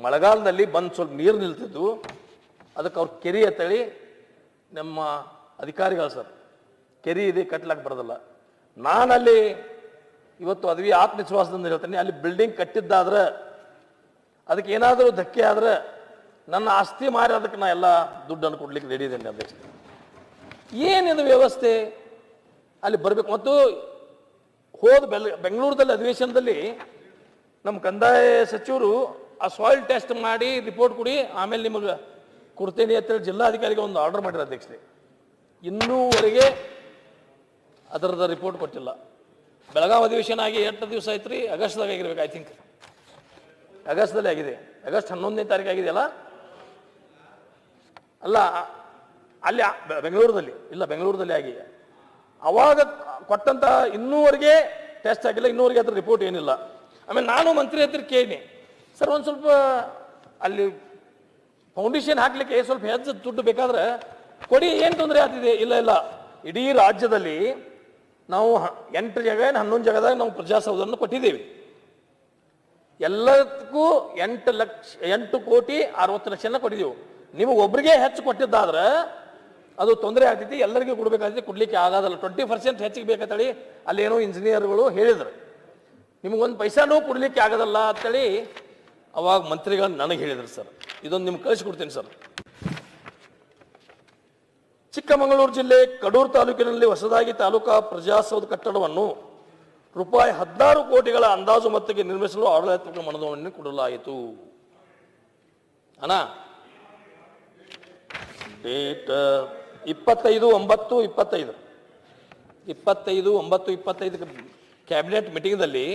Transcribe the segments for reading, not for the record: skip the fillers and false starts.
ಮಳೆಗಾಲದಲ್ಲಿ ಬಂದು ಸ್ವಲ್ಪ ನೀರು ನಿಲ್ತಿದ್ದು, ಅದಕ್ಕೆ ಅವ್ರು ಕೆರೆ ಅಂತೇಳಿ ನಮ್ಮ ಅಧಿಕಾರಿಗಳು ಸರ್ ಕೆರೆ ಇದೆ ಕಟ್ಲಾಕ್ ಬರೋದಿಲ್ಲ. ನಾನಲ್ಲಿ ಇವತ್ತು ಅದ್ವಿ ಆತ್ಮವಿಶ್ವಾಸದಿಂದ ಹೇಳ್ತೇನೆ, ಅಲ್ಲಿ ಬಿಲ್ಡಿಂಗ್ ಕಟ್ಟಿದ್ದಾದ್ರೆ ಅದಕ್ಕೆ ಏನಾದರೂ ಧಕ್ಕೆ ಆದ್ರೆ ನನ್ನ ಆಸ್ತಿ ಮಾರಿ ಅದಕ್ಕೆ ನಾ ಎಲ್ಲ ದುಡ್ಡನ್ನು ಕೊಡ್ಲಿಕ್ಕೆ ರೆಡಿ ಇದ್ದೇನೆ ಅಧ್ಯಕ್ಷ. ಏನಿದು ವ್ಯವಸ್ಥೆ ಅಲ್ಲಿ ಬರಬೇಕು. ಮತ್ತು ಬೆಂಗಳೂರದಲ್ಲಿ ಅಧಿವೇಶನದಲ್ಲಿ ನಮ್ಮ ಕಂದಾಯ ಸಚಿವರು ಆ ಸಾಯಿಲ್ ಟೆಸ್ಟ್ ಮಾಡಿ ರಿಪೋರ್ಟ್ ಕೊಡಿ, ಆಮೇಲೆ ನಿಮಗೆ ಕೊಡ್ತೇನೆ ಅಂತೇಳಿ ಜಿಲ್ಲಾಧಿಕಾರಿಗೆ ಒಂದು ಆರ್ಡರ್ ಮಾಡಿರೋ ಅಧ್ಯಕ್ಷರೇ. ಇನ್ನೂವರೆಗೆ ಅದರದ ರಿಪೋರ್ಟ್ ಕೊಟ್ಟಿಲ್ಲ. ಬೆಳಗಾವಿ ಅಧಿವೇಶನ ಆಗಿ 8 ದಿವಸ ಆಯ್ತು ರೀ, ಆಗಸ್ಟ್ದಾಗ ಆಗಿರ್ಬೇಕು, ಐ ಥಿಂಕ್ ಆಗಸ್ಟ್ದಲ್ಲಿ ಆಗಿದೆ, ಆಗಸ್ಟ್ 11ನೇ ತಾರೀಕು ಆಗಿದೆಯಲ್ಲ. ಅಲ್ಲ ಅಲ್ಲಿ ಬೆಂಗಳೂರಲ್ಲಿ ಇಲ್ಲ, ಬೆಂಗಳೂರದಲ್ಲಿ ಆಗಿ ಅವಾಗ ಕೊಟ್ಟಂತ ಇನ್ನೂವರೆಗೆ ಟೆಸ್ಟ್ ಆಗಿಲ್ಲ, ಇನ್ನೂವರೆಗೆ ಅದ್ರ ರಿಪೋರ್ಟ್ ಏನಿಲ್ಲ. ಆಮೇಲೆ ನಾನು ಮಂತ್ರಿ ಹತ್ರ ಕೇಳಿ, ಸರ್ ಒಂದು ಸ್ವಲ್ಪ ಅಲ್ಲಿ ಫೌಂಡೇಶನ್ ಹಾಕ್ಲಿಕ್ಕೆ ಸ್ವಲ್ಪ ಹೆಚ್ಚು ದುಡ್ಡು ಬೇಕಾದ್ರೆ ಕೊಡಿ, ಏನು ತೊಂದರೆ ಆಗ್ತಿದೆ? ಇಲ್ಲ ಇಲ್ಲ, ಇಡೀ ರಾಜ್ಯದಲ್ಲಿ ನಾವು 8 ಜಾಗ 11 ಜಾಗದಾಗ ನಾವು ಪ್ರಜಾಸೌಧವನ್ನು ಕೊಟ್ಟಿದ್ದೇವೆ. ಎಲ್ಲದಕ್ಕೂ 8 ಕೋಟಿ 60 ಲಕ್ಷನ ಕೊಟ್ಟಿದ್ದೆವು. ನೀವು ಒಬ್ಬರಿಗೆ ಹೆಚ್ಚು ಕೊಟ್ಟಿದ್ದಾದ್ರೆ ಅದು ತೊಂದರೆ ಆಗ್ತೈತಿ, ಎಲ್ಲರಿಗೂ ಕೊಡಬೇಕಾಗ್ತೈತಿ, ಕೊಡ್ಲಿಕ್ಕೆ ಆಗೋದಲ್ಲ. 20% ಹೆಚ್ಚಿಗೆ ಬೇಕಂತೇಳಿ ಅಲ್ಲೇನೋ ಇಂಜಿನಿಯರ್ಗಳು ಹೇಳಿದ್ರು, ನಿಮಗೊಂದು ಪೈಸಾನೂ ಕೊಡ್ಲಿಕ್ಕೆ ಆಗೋದಲ್ಲ ಅಂತೇಳಿ ಅವಾಗ ಮಂತ್ರಿಗಳು ನನಗೆ ಹೇಳಿದ್ರು. ಸರ್ ಇದೊಂದು ನಿಮ್ಗೆ ಕಳಿಸ್ಕೊಡ್ತೀನಿ ಸರ್. ಚಿಕ್ಕಮಗಳೂರು ಜಿಲ್ಲೆ ಕಡೂರು ತಾಲೂಕಿನಲ್ಲಿ ಹೊಸದಾಗಿ ತಾಲೂಕಾ ಪ್ರಜಾಸೌಧ ಕಟ್ಟಡವನ್ನು ರೂಪಾಯಿ 16 ಕೋಟಿಗಳ ಅಂದಾಜು ಮೊತ್ತಕ್ಕೆ ನಿರ್ಮಿಸಲು ಆಡಳಿತಾತ್ಮಕ ಮನವಿಯನ್ನು ಕೊಡಲಾಯಿತು. ಅಣ್ಣ ಡೇಟ್ 25/9/25 ಕ್ಯಾಬಿನೆಟ್ ಮೀಟಿಂಗ್ದಲ್ಲಿ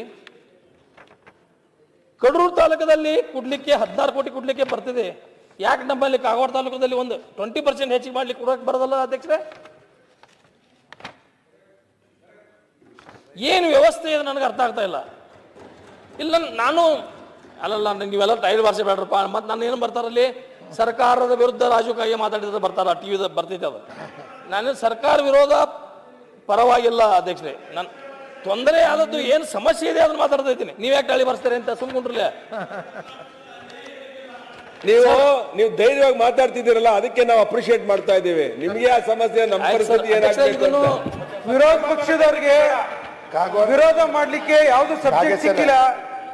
ಕಡೂರು ತಾಲೂಕದಲ್ಲಿ ಕೊಡ್ಲಿಕ್ಕೆ 16 ಕೋಟಿ ಕೊಡ್ಲಿಕ್ಕೆ ಬರ್ತಿದೆ. ಯಾಕೆ ನಮ್ಮಲ್ಲಿ ಕಾಗವಾಡ ತಾಲೂಕದಲ್ಲಿ ಒಂದು 20% ಹೆಚ್ಚಿಗೆ ಮಾಡ್ಲಿಕ್ಕೆ ಕೊಡೋಕೆ ಬರೋದಲ್ಲ ಅಧ್ಯಕ್ಷರೇ? ಏನು ವ್ಯವಸ್ಥೆ ಇದೆ ನನಗೆ ಅರ್ಥ ಆಗ್ತಾ ಇಲ್ಲ. ಇಲ್ಲ ನಾನು ಅಲ್ಲಲ್ಲ, ನೀವೆಲ್ಲ ಟೈಲ್ ಬಾರಿಸಿ ಬೇಡ್ರಪ್ಪ. ಮತ್ತು ನಾನು ಏನು ಬರ್ತಾರಲ್ಲಿ ಸರ್ಕಾರದ ವಿರುದ್ಧ ರಾಜಕೀಯ ಮಾತಾಡಿದ್ರೆ ಬರ್ತಾರ, ಟಿ ವಿ ಬರ್ತೈತೆ ಅದು. ನಾನು ಸರ್ಕಾರ ವಿರೋಧ ಪರವಾಗಿಲ್ಲ ಅಧ್ಯಕ್ಷರೇ, ನಾನು ತೊಂದರೆ ಆದದ್ದು ಏನು ಸಮಸ್ಯೆ ಇದೆ ಅದನ್ನು ಮಾತಾಡ್ತಾ ಇದ್ದೀನಿ. ನೀವು ಯಾಕೆ ಟಳಿ ಬರ್ಸ್ತಾರೆ ಅಂತ ಸುಮ್ಕೊಂಡ್ರಲ್ಲ. ನೀವು ಧೈರ್ಯವಾಗಿ ಮಾತಾಡ್ತಿದ್ದೀರಲ್ಲ, ಅದಕ್ಕೆ ನಾವು ಅಪ್ರಿಶಿಯೇಟ್ ಮಾಡ್ತಾ ಇದ್ದೀವಿ. ನಿಮಗೆ ಆ ಸಮಸ್ಯೆ, ನಮ್ಮ ಪರಿಸ್ಥಿತಿ ಏನಾಗ್ತದೆ? ವಿರೋಧ ಪಕ್ಷದವರಿಗೆ ವಿರೋಧ ಮಾಡ್ಲಿಕ್ಕೆ ಯಾವ್ದು ಸಬ್ಜೆಕ್ಟ್ ಸಿಕ್ಕಿಲ್ಲ.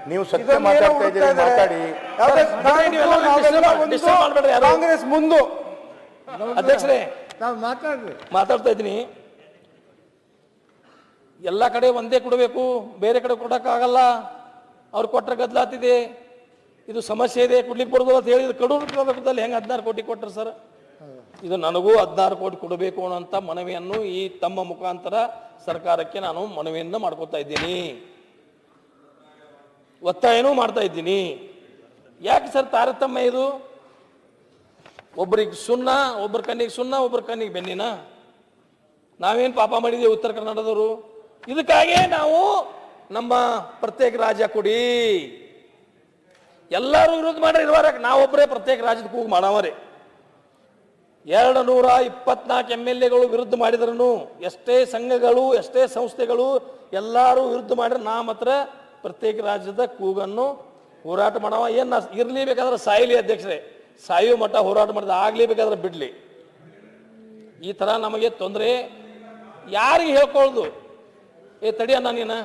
ನೀವು ಸತ್ಯ ಮಾತಾಡ್ತಾ ಇದ್ದೀರಿ, ಮಾತಾಡಿ. ಕಾಂಗ್ರೆಸ್ ಮುಂದು ಅಧ್ಯಕ್ಷರೇ ಮಾತಾಡ್ರಿ, ಮಾತಾಡ್ತಾ ಇದ್ದೀನಿ. ಎಲ್ಲ ಕಡೆ ಒಂದೇ ಕೊಡಬೇಕು, ಬೇರೆ ಕಡೆ ಕೊಡೋಕ್ಕಾಗಲ್ಲ. ಅವ್ರು ಕೊಟ್ಟರೆ ಗದ್ದಲಾಗ್ತಿದೆ, ಇದು ಸಮಸ್ಯೆ ಇದೆ, ಕೊಡ್ಲಿಕ್ಕೆ ಬರೋದು ಅಂತ ಹೇಳಿದ್ರು. ಕಡೂರು ತಾಲೂಕದಲ್ಲಿ ಹೆಂಗೆ 16 ಕೋಟಿ ಕೊಟ್ಟರು ಸರ್? ಇದು ನನಗೂ 16 ಕೋಟಿ ಕೊಡಬೇಕು ಅನ್ನೋಂಥ ಮನವಿಯನ್ನು ಈ ತಮ್ಮ ಮುಖಾಂತರ ಸರ್ಕಾರಕ್ಕೆ ನಾನು ಮನವಿಯನ್ನು ಮಾಡ್ಕೊತಾ ಇದ್ದೀನಿ, ಒತ್ತಾಯನೂ ಮಾಡ್ತಾ ಇದ್ದೀನಿ. ಯಾಕೆ ಸರ್ ತಾರತಮ್ಯ ಇದು? ಒಬ್ಬರಿಗೆ ಸುಣ್ಣ, ಒಬ್ಬರ ಕಣ್ಣಿಗೆ ಸುಣ್ಣ, ಒಬ್ಬರ ಕಣ್ಣಿಗೆ ಬೆನ್ನಿನ? ನಾವೇನು ಪಾಪ ಮಾಡಿದ್ದೀವಿ ಉತ್ತರ ಕನ್ನಡದವರು? ಇದಕ್ಕಾಗೇ ನಾವು ನಮ್ಮ ಪ್ರತ್ಯೇಕ ರಾಜ್ಯ ಕೊಡಿ, ಎಲ್ಲರೂ ವಿರೋಧ ಮಾಡಿ ಇರುವಾರ ನಾವೊಬ್ಬರೇ ಪ್ರತ್ಯೇಕ ರಾಜ್ಯದ ಕೂಗು ಮಾಡವರೇ. 224 MLAಗಳು ವಿರುದ್ಧ ಮಾಡಿದ್ರು, ಎಷ್ಟೇ ಸಂಘಗಳು ಎಷ್ಟೇ ಸಂಸ್ಥೆಗಳು ಎಲ್ಲರೂ ವಿರುದ್ಧ ಮಾಡಿದ್ರೆ ನಾ ಮಾತ್ರ ಪ್ರತ್ಯೇಕ ರಾಜ್ಯದ ಕೂಗನ್ನು ಹೋರಾಟ ಮಾಡವ. ಏನು ಇರಲೇಬೇಕಾದ್ರೆ ಸಾಯಲಿ ಅಧ್ಯಕ್ಷರೇ, ಸಾಯುವ ಮಟ್ಟ ಹೋರಾಟ ಮಾಡಿದ, ಆಗಲೇಬೇಕಾದ್ರೆ ಬಿಡಲಿ. ಈ ಥರ ನಮಗೆ ತೊಂದರೆ ಯಾರಿಗೆ ಹೇಳ್ಕೊಳ್ಳೋದು? ತಡಿಯಣ್ಣ ನೀನು